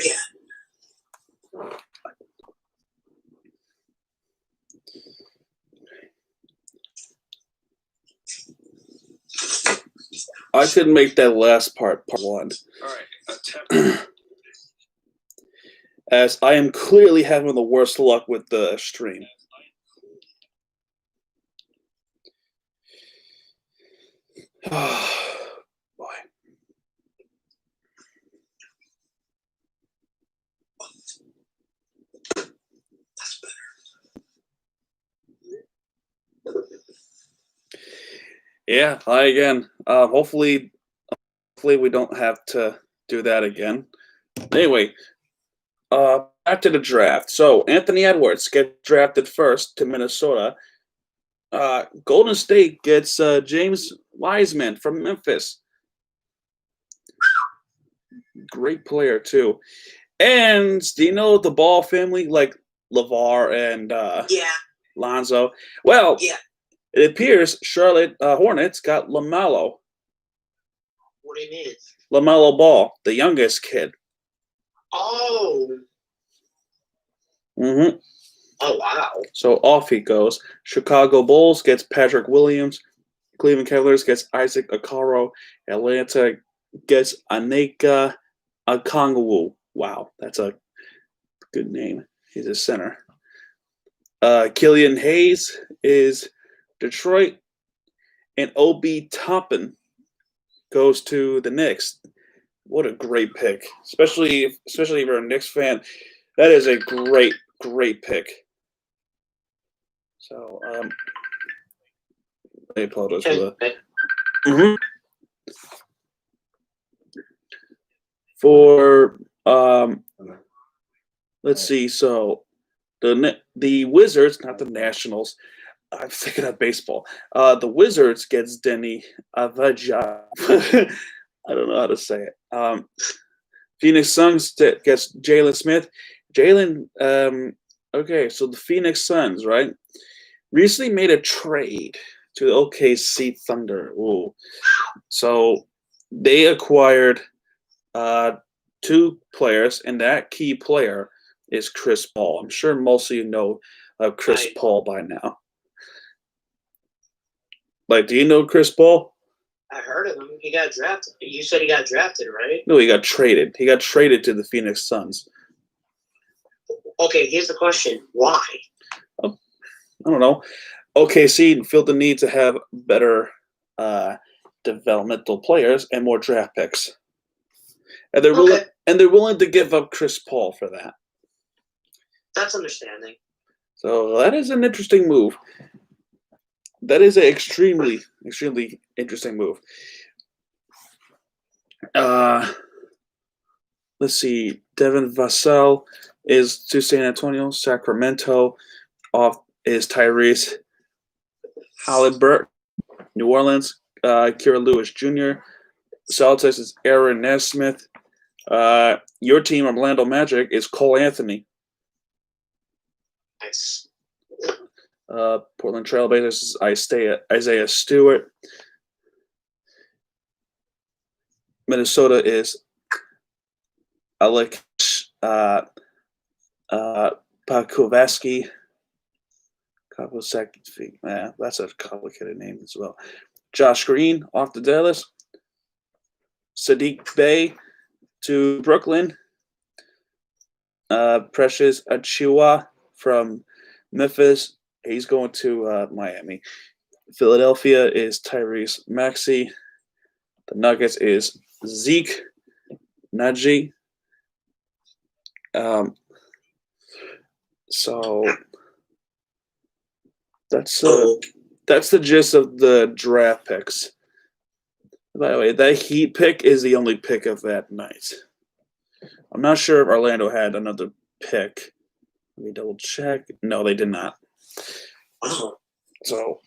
try again. I could make that last part 1. All right. As I am clearly having the worst luck with the stream. Boy. That's better. Yeah, hi again. Hopefully we don't have to do that again. Anyway, back to the draft. So Anthony Edwards gets drafted first to Minnesota. Golden State gets James Wiseman from Memphis. Great player too. And do you know the Ball family, like LeVar and Lonzo? Well, it appears Charlotte Hornets got LaMelo. What do you mean? LaMelo Ball, the youngest kid. Oh. Mm-hmm. Oh, wow. So off he goes. Chicago Bulls gets Patrick Williams. Cleveland Cavaliers gets Isaac Okoro. Atlanta gets Aneka Okongwu. Wow, that's a good name. He's a center. Killian Hayes is Detroit. And Obi Toppin goes to the Knicks. What a great pick. Especially if you're a Knicks fan. That is a great pick. So, I apologize for that. For let's see. So, the Wizards, not the Nationals. I'm thinking of baseball. The Wizards gets Denny Avaja. I don't know how to say it. Phoenix Suns gets Jalen Smith. Jalen. Okay, so the Phoenix Suns, right? Recently made a trade to the OKC Thunder. Ooh. So they acquired 2 players, and that key player is Chris Paul. I'm sure most of you know of Chris Paul by now. Like, do you know Chris Paul? I heard of him. He got drafted. You said he got drafted, right? No, he got traded. He got traded to the Phoenix Suns. Okay, here's the question. Why? I don't know. OKC felt the need to have better developmental players and more draft picks, and they're willing to give up Chris Paul for that. That's understanding. So that is an interesting move. That is an extremely interesting move. Let's see. Devin Vassell is to San Antonio. Sacramento off is Tyrese Halliburton. New Orleans, Kira Lewis Jr. Celtics is Aaron Nesmith. Your team, Orlando Magic, is Cole Anthony. Nice. Portland Trailblazers is Isaiah Stewart. Minnesota is Alec Pakovsky. That's a complicated name as well. Josh Green off to Dallas. Sadiq Bey to Brooklyn. Precious Achiuwa from Memphis. He's going to Miami. Philadelphia is Tyrese Maxey. The Nuggets is Zeke Naji. So that's the gist of the draft picks. By the way, that Heat pick is the only pick of that night. I'm not sure if Orlando had another pick. Let me double check. No, they did not. So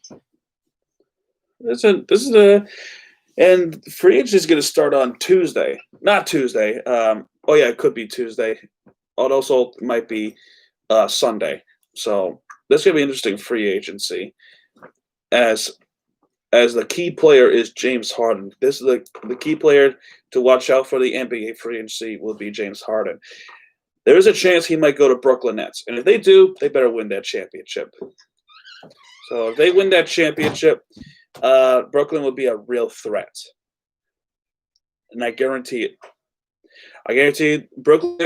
and free agency is going to start on Tuesday. Not Tuesday. It could be Tuesday. It also might be Sunday. So this is going to be interesting free agency. As as the key player is James Harden. This is the key player to watch out for the NBA free agency will be James Harden. There is a chance he might go to Brooklyn Nets, and if they do, they better win that championship. So if they win that championship, Brooklyn will be a real threat, and I guarantee it. I guarantee you, Brooklyn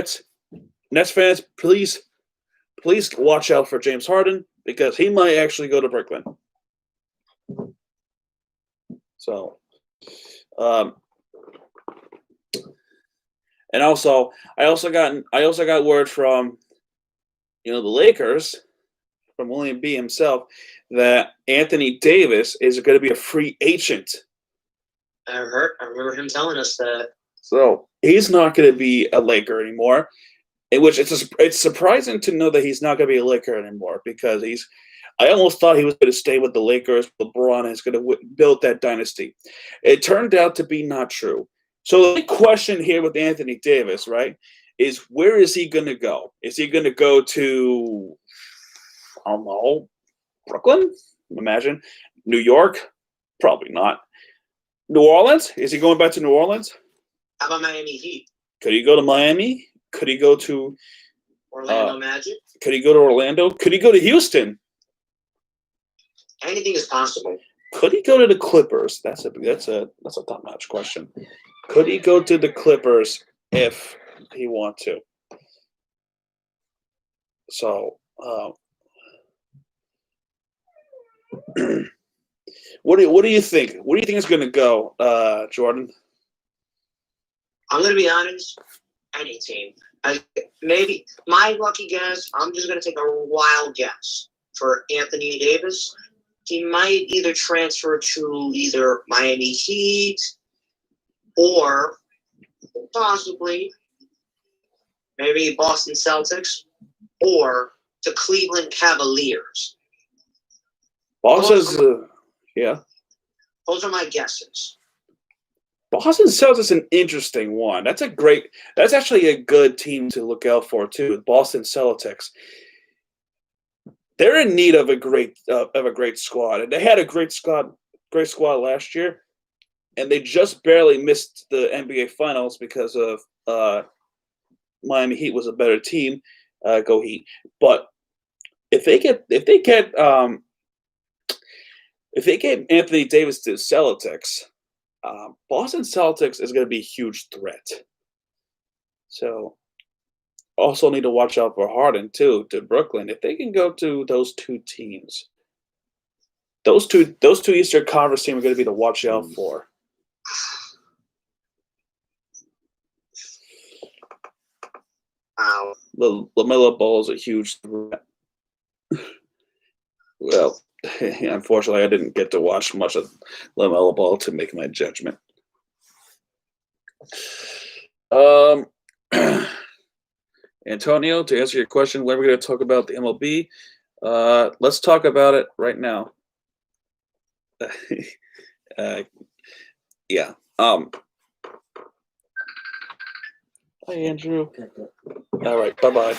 Nets fans, please watch out for James Harden because he might actually go to Brooklyn. So, and also, I also got word from, the Lakers, from William B. himself, that Anthony Davis is going to be a free agent. I remember him telling us that. So he's not going to be a Laker anymore. In which it's surprising to know that he's not going to be a Laker anymore because I almost thought he was going to stay with the Lakers. LeBron is going to build that dynasty. It turned out to be not true. So the question here with Anthony Davis, right, is where is he going to go? Is he going to go to, I don't know, Brooklyn? Imagine. New York? Probably not. New Orleans? Is he going back to New Orleans? How about Miami Heat? Could he go to Miami? Could he go to Orlando Magic? Could he go to Orlando? Could he go to Houston? Anything is possible. Could he go to the Clippers? That's a top-notch question. Could he go to the Clippers if he want to? So, what do you think? What do you think is going to go, Jordan? I'm going to be honest. Any team. Maybe my lucky guess, I'm just going to take a wild guess for Anthony Davis. He might either transfer to either Miami Heat or possibly maybe Boston Celtics or to Cleveland Cavaliers. Yeah. Those are my guesses. Boston Celtics is an interesting one. That's actually a good team to look out for too. Boston Celtics. They're in need of a great squad, and they had a great squad last year, and they just barely missed the NBA Finals because of Miami Heat was a better team. Go Heat! But if they get Anthony Davis to the Celtics. Boston Celtics is going to be a huge threat. So, also need to watch out for Harden too to Brooklyn. If they can go to those two teams, those two Eastern Conference teams are going to be to watch out for. Wow. LaMelo Ball is a huge threat. Well. Unfortunately, I didn't get to watch much of LaMelo Ball to make my judgment. Antonio, to answer your question, when we're going to talk about the MLB, let's talk about it right now. Yeah. Hi, Andrew. All right. Bye-bye.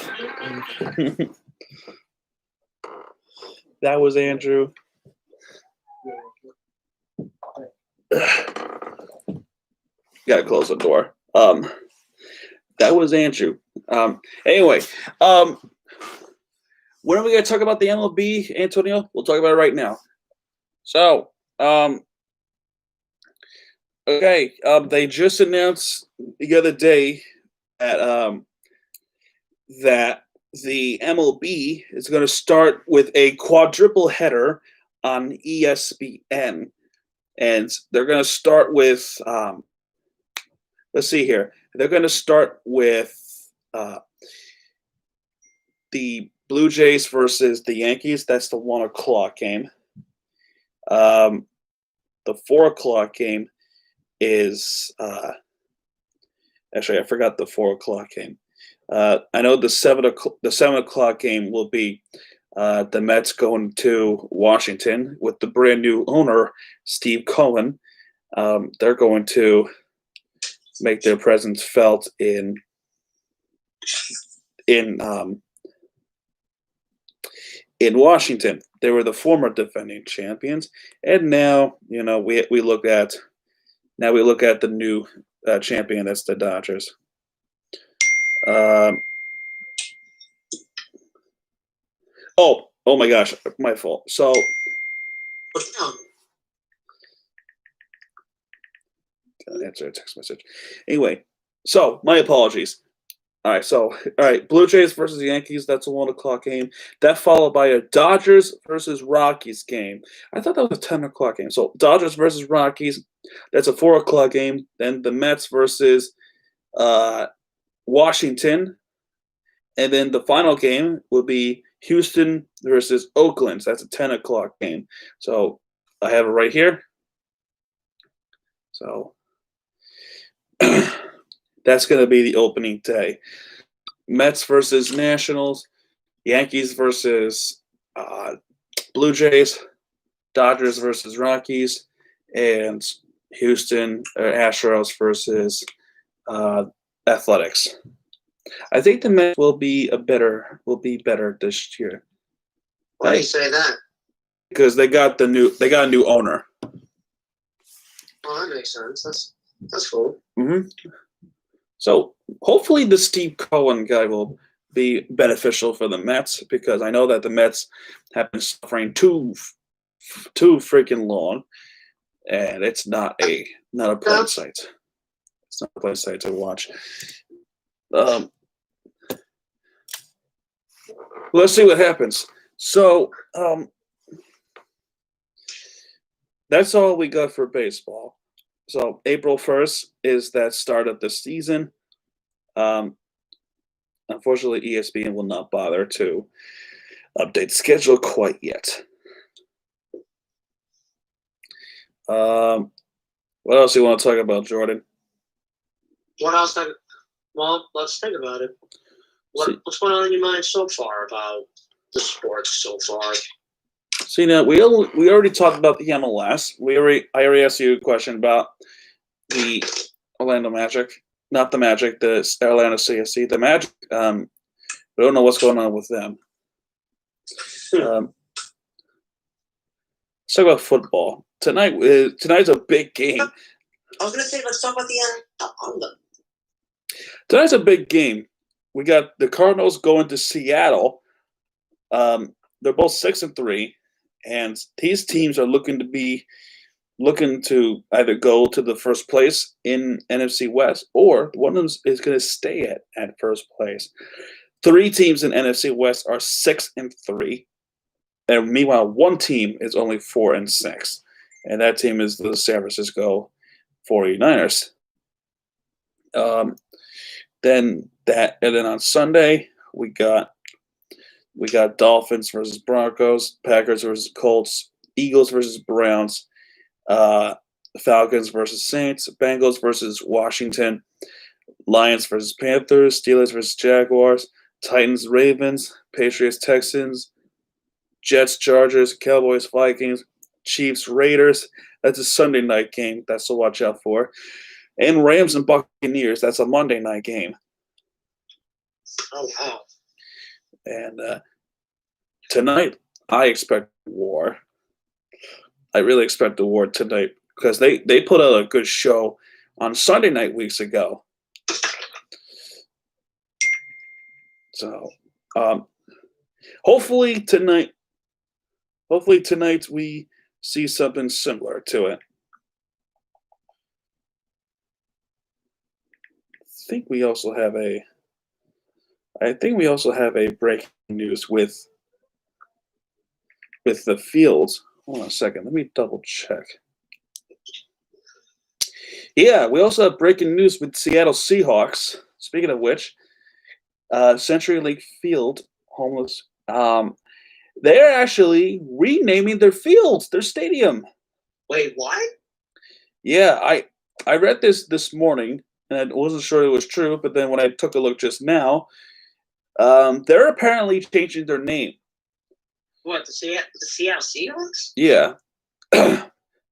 That was Andrew. Gotta close the door. That was Andrew. Anyway, when are we gonna talk about the MLB, Antonio? We'll talk about it right now. So, okay, they just announced the other day that the MLB is going to start with a quadruple header on ESPN. And they're going to start with, let's see here. They're going to start with the Blue Jays versus the Yankees. That's the 1 o'clock game. The 4 o'clock game is, actually, I forgot the 4 o'clock game. I know the 7 o'clock game will be the Mets going to Washington with the brand new owner, Steve Cohen. They're going to make their presence felt in in Washington. They were the former defending champions, and now we look at the new champion. That's the Dodgers. Oh my gosh, my fault. So. Answer a text message. Anyway, so my apologies. All right, Blue Jays versus Yankees. That's a 1:00 game. That followed by a Dodgers versus Rockies game. I thought that was a 10:00 game. So Dodgers versus Rockies. That's a 4:00 game. Then the Mets versus Washington, and then the final game will be Houston versus Oakland. So that's a 10:00 game. So I have it right here. So. That's going to be the opening day. Mets versus Nationals, Yankees versus Blue Jays, Dodgers versus Rockies, and Houston Astros versus Athletics. I think the Mets will be better this year. Why do you say that? Because they got a new owner. Oh, that makes sense. That's cool. Mm-hmm. So hopefully the Steve Cohen guy will be beneficial for the Mets, because I know that the Mets have been suffering too freaking long, and it's not a pleasant sight. It's not a pleasant sight to watch. Let's see what happens. So that's all we got for baseball. So April 1st is that start of the season. Unfortunately, ESPN will not bother to update the schedule quite yet. What else do you want to talk about, Jordan? What else? Well, let's think about it. What's going on in your mind so far about the sports so far? See, now we already talked about the MLS. I already asked you a question about the Orlando Magic, not the Magic, the Orlando CSC. The Magic, we don't know what's going on with them. Let's talk about football tonight. Tonight's a big game. I was gonna say, let's talk about the Tonight's a big game. We got the Cardinals going to Seattle. They're both 6-3. And these teams are looking to either go to the first place in NFC West, or one of them is going to stay at first place. 3 teams in NFC West are 6-3, and meanwhile, one team is only 4-6, and that team is the San Francisco 49ers. Then on Sunday we got Dolphins versus Broncos, Packers versus Colts, Eagles versus Browns, Falcons versus Saints, Bengals versus Washington, Lions versus Panthers, Steelers versus Jaguars, Titans Ravens, Patriots Texans, Jets Chargers, Cowboys Vikings, Chiefs Raiders. That's a Sunday night game. That's to watch out for. And Rams and Buccaneers. That's a Monday night game. Oh, wow. And tonight, I expect war. I really expect the war tonight, because they put out a good show on Sunday night weeks ago. So, hopefully tonight we see something similar to it. I think we also have a breaking news with the Fields. Hold on a second. Let me double check. Yeah, we also have breaking news with Seattle Seahawks. Speaking of which, CenturyLink Field, homeless. They're actually renaming their field, their stadium. Wait, what? Yeah, I read this morning, and I wasn't sure it was true, but then when I took a look just now, they're apparently changing their name. What, the Seattle Seahawks? Yeah.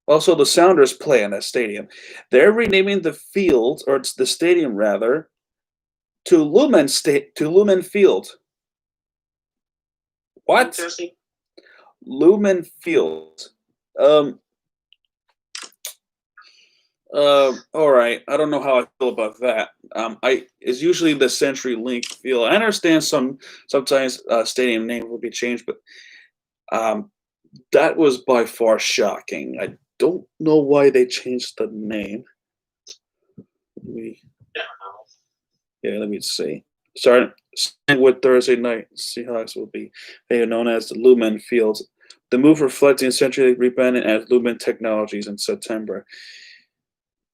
Also, the Sounders play in that stadium. They're renaming the field, or it's the stadium rather, to Lumen Field. What? Interesting. Lumen Field. All right. I don't know how I feel about that. It's usually the CenturyLink Field. I understand sometimes stadium name will be changed, but that was by far shocking. I don't know why they changed the name. Let me see. Starting with Thursday night, Seahawks will be known as the Lumen Fields. The move reflecting CenturyLink rebranding as Lumen Technologies in September.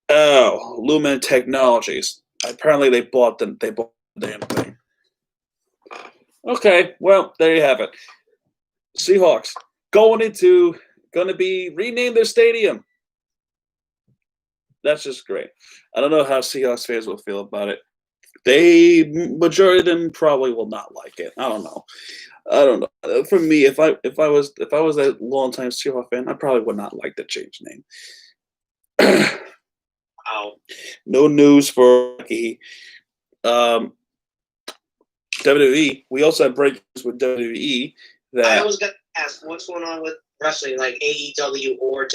Oh, Lumen Technologies. Apparently, they bought the damn thing. Okay, well, there you have it. Seahawks going to be rename their stadium. That's just great. I don't know how Seahawks fans will feel about it. Majority of them probably will not like it. I don't know. For me, if I was a longtime Seahawks fan, I probably would not like the change name. Wow. No news for Becky. WWE. We also have breakings with WWE. I was gonna ask what's going on with wrestling, like AEW or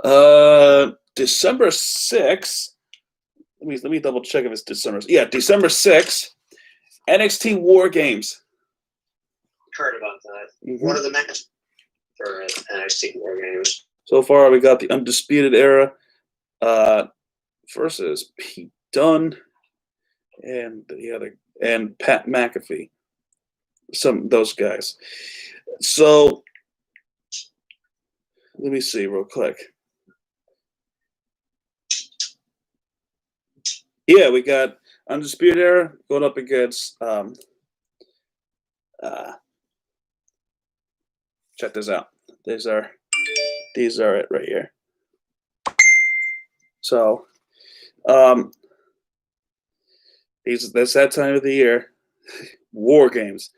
WWE. December 6th. Let me double check if it's December. Yeah, December 6th. NXT War Games. Heard about that. Mm-hmm. What are the matches for NXT War Games? So far, we got the Undisputed Era versus Pete Dunne and Pat McAfee. Those guys. So let me see real quick. Yeah, we got Undisputed Era going up against check this out. These are it right here. So that's that time of the year. War Games.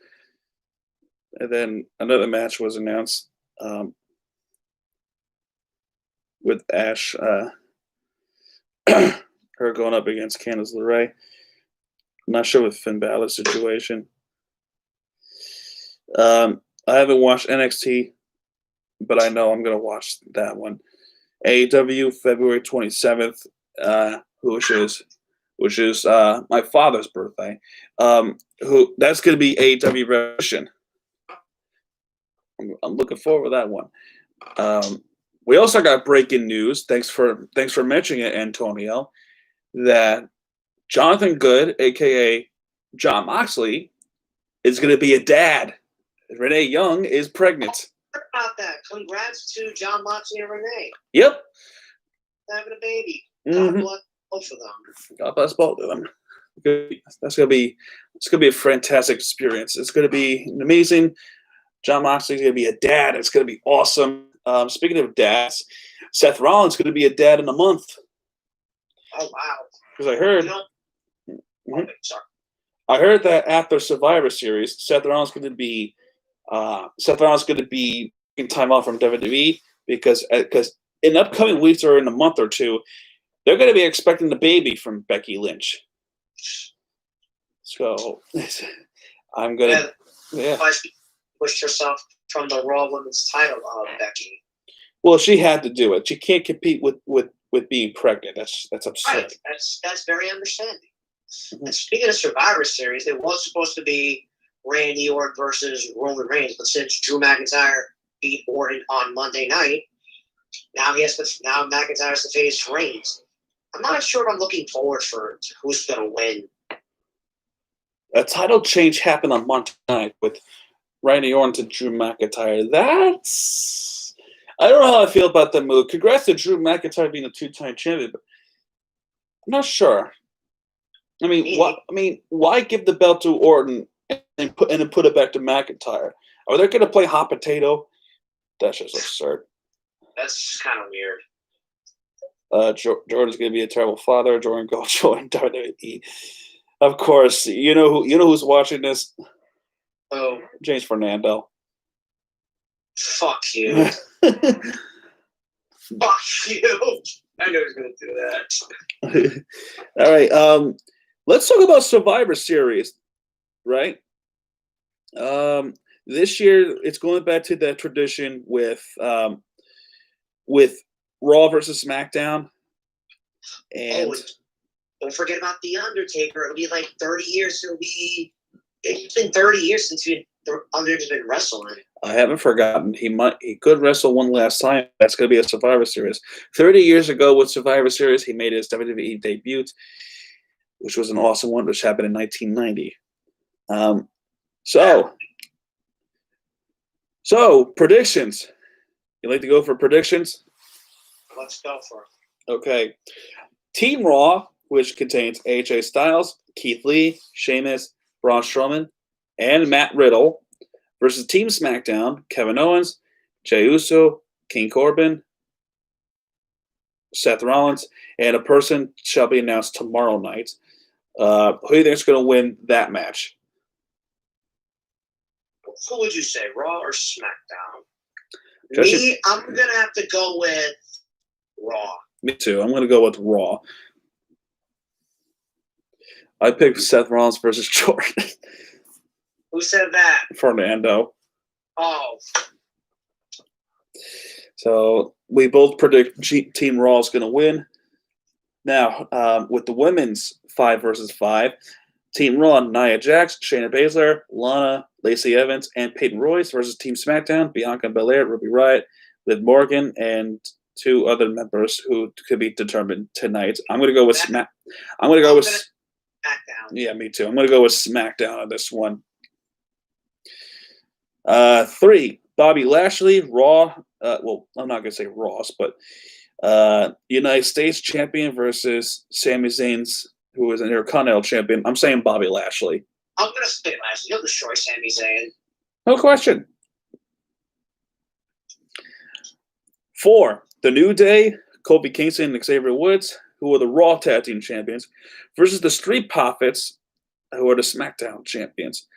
And then another match was announced with Ash her going up against Candice LeRae. I'm not sure with Finn Balor's situation. I haven't watched NXT, but I know I'm going to watch that one. AEW February 27th, which is my father's birthday. That's going to be AEW Revolution. I'm looking forward to that one. We also got breaking news. Thanks for mentioning it, Antonio. That Jonathan Good, aka Jon Moxley, is going to be a dad. Renee Young is pregnant. About that. Congrats to Jon Moxley and Renee. Yep. Having a baby. God bless both of them. God bless both of them. It's gonna be a fantastic experience. It's gonna be amazing. Jon Moxley's gonna be a dad. It's gonna be awesome. Speaking of dads, Seth Rollins is gonna be a dad in a month. Oh wow! Because I heard. Sorry. I heard that after Survivor Series, Seth Rollins is going to be taking time off from WWE because in upcoming weeks or in a month or two, they're going to be expecting the baby from Becky Lynch. So I'm gonna push herself from the Raw Women's title, Becky. Well, she had to do it. She can't compete with being pregnant. That's absurd. Right. That's very understanding. Mm-hmm. And speaking of Survivor Series, it was supposed to be Randy Orton versus Roman Reigns, but since Drew McIntyre beat Orton on Monday night, now McIntyre has to face Reigns. I'm not sure if I'm looking forward for who's going to win. A title change happened on Monday night with Randy Orton to Drew McIntyre. I don't know how I feel about that move. Congrats to Drew McIntyre being a two-time champion, but I'm not sure. I mean, why give the belt to Orton and put it back to McIntyre? Are they going to play hot potato? That's just absurd. That's kind of weird. Jordan's going to be a terrible father. Jordan go join WWE. Of course, you know who's watching this. Oh, James Fernando. Fuck you. Fuck you. I knew he was going to do that. All right. Let's talk about Survivor Series, right? This year, it's going back to that tradition with Raw versus SmackDown, and don't forget about The Undertaker. It'll be like 30 years. It's been 30 years since the Undertaker's been wrestling. I haven't forgotten. He could wrestle one last time. That's going to be a Survivor Series. 30 years ago with Survivor Series, he made his WWE debut, which was an awesome one, which happened in 1990. So predictions. You like to go for predictions? Let's go for it. Okay. Team Raw, which contains AJ Styles, Keith Lee, Sheamus, Braun Strowman, and Matt Riddle, versus Team SmackDown, Kevin Owens, Jey Uso, King Corbin, Seth Rollins, and a person shall be announced tomorrow night. Who do you think is going to win that match? Who would you say, Raw or SmackDown? I'm going to have to go with Raw. Me too. I'm going to go with Raw. I picked Seth Rollins versus Jordan. Who said that? Fernando. Oh. So we both predict Team Raw is going to win. Now, with the women's 5 versus 5, Team Raw, Nia Jax, Shayna Baszler, Lana, Lacey Evans, and Peyton Royce versus Team SmackDown, Bianca Belair, Ruby Riott, Liv Morgan, and 2 other members who could be determined tonight. I'm going to go with SmackDown. Yeah, me too. I'm going to go with SmackDown on this one. 3, Bobby Lashley, Raw. Well, I'm not going to say Ross, but United States champion versus Sami Zayn's, who is an Intercontinental champion. I'm saying Bobby Lashley. I'm going to say Lashley. He'll destroy Sami Zayn. No question. 4, The New Day, Kofi Kingston and Xavier Woods, who are the Raw Tag Team Champions, versus the Street Profits, who are the SmackDown Champions.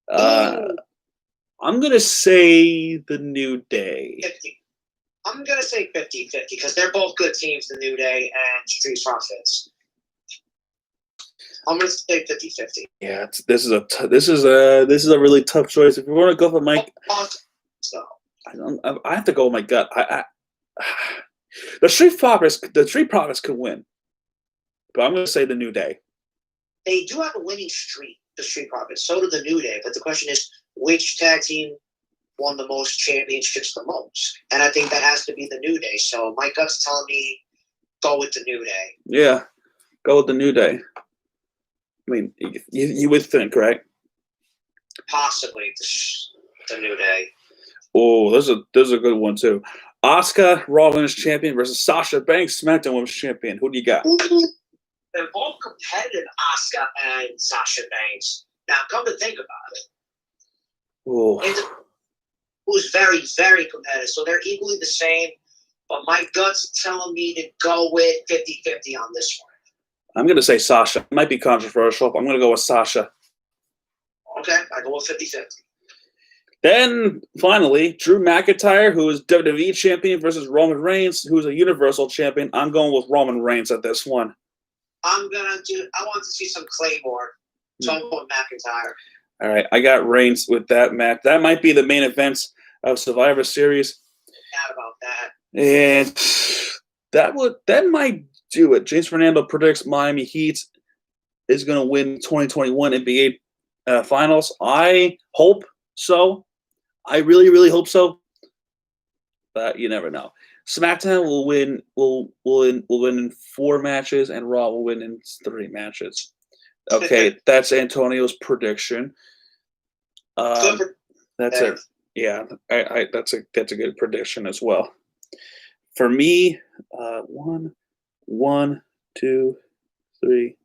I'm going to say The New Day. 50. I'm going to say 50-50 because they're both good teams, The New Day and Street Profits. I'm going to say 50-50. Yeah, this is a really tough choice. If you want to go for Mike, I have to go with my gut. The Street Profits could win, but I'm going to say The New Day. They do have a winning streak, the Street Profits. So do The New Day. But the question is, which tag team won the most championships the most? And I think that has to be The New Day. So my gut's telling me go with The New Day. Yeah, go with The New Day. I mean, you would think, right? Possibly The New Day. Oh, there's a good one too. Asuka, Raw Women's Champion versus Sasha Banks, SmackDown Women's Champion. Who do you got? They're both competitive, Asuka and Sasha Banks. Now, come to think about it. Who's very, very competitive. So they're equally the same. But my gut's telling me to go with 50-50 on this one. I'm going to say Sasha. It might be controversial, but I'm going to go with Sasha. Okay, I go with 50-50. Then, finally, Drew McIntyre, who is WWE Champion, versus Roman Reigns, who is a Universal Champion. I'm going with Roman Reigns at this one. I want to see some Claymore, so I'm going with McIntyre. All right, I got Reigns with that match. That might be the main event of Survivor Series. Not about that. And that might do it. James Fernando predicts Miami Heat is going to win 2021 NBA Finals. I hope so. I really, really hope so. But you never know. SmackDown will win in 4 matches, and Raw will win in 3 matches. Okay, that's Antonio's prediction. That's it. Yeah, that's a good prediction as well. For me, 1, 2, 3.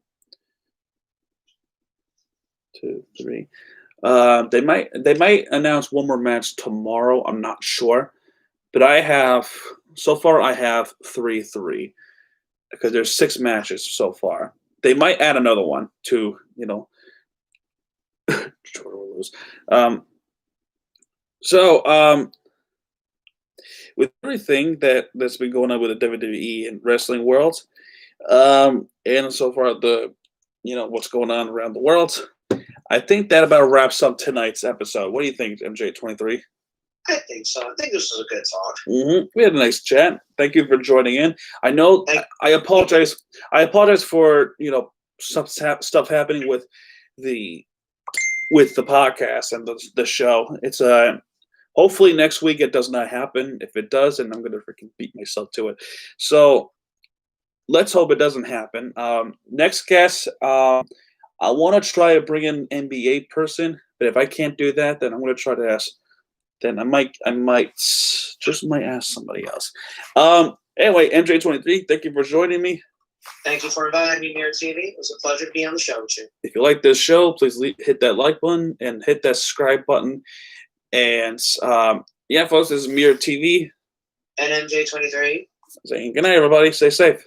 They might announce one more match tomorrow. I'm not sure, but I have 3 because there's 6 matches so far. They might add another one to lose. With everything that's been going on with the WWE and wrestling world, and so far what's going on around the world, I think that about wraps up tonight's episode. What do you think, MJ23? I think so. I think this was a good talk. We had a nice chat. Thank you for joining in. I know I apologize. I apologize for stuff happening with the podcast and the show. It's hopefully next week it does not happen. If it does, then I'm gonna freaking beat myself to it. So let's hope it doesn't happen. Next guest, I want to try to bring in an NBA person, but if I can't do that, then I'm gonna try to ask. Then I might ask somebody else. Anyway, MJ23, thank you for joining me. Thank you for inviting me, MeurerTV. It was a pleasure to be on the show with you. If you like this show, please hit that like button and hit that subscribe button. And yeah, folks, this is MeurerTV and MJ23. Saying good night, everybody. Stay safe.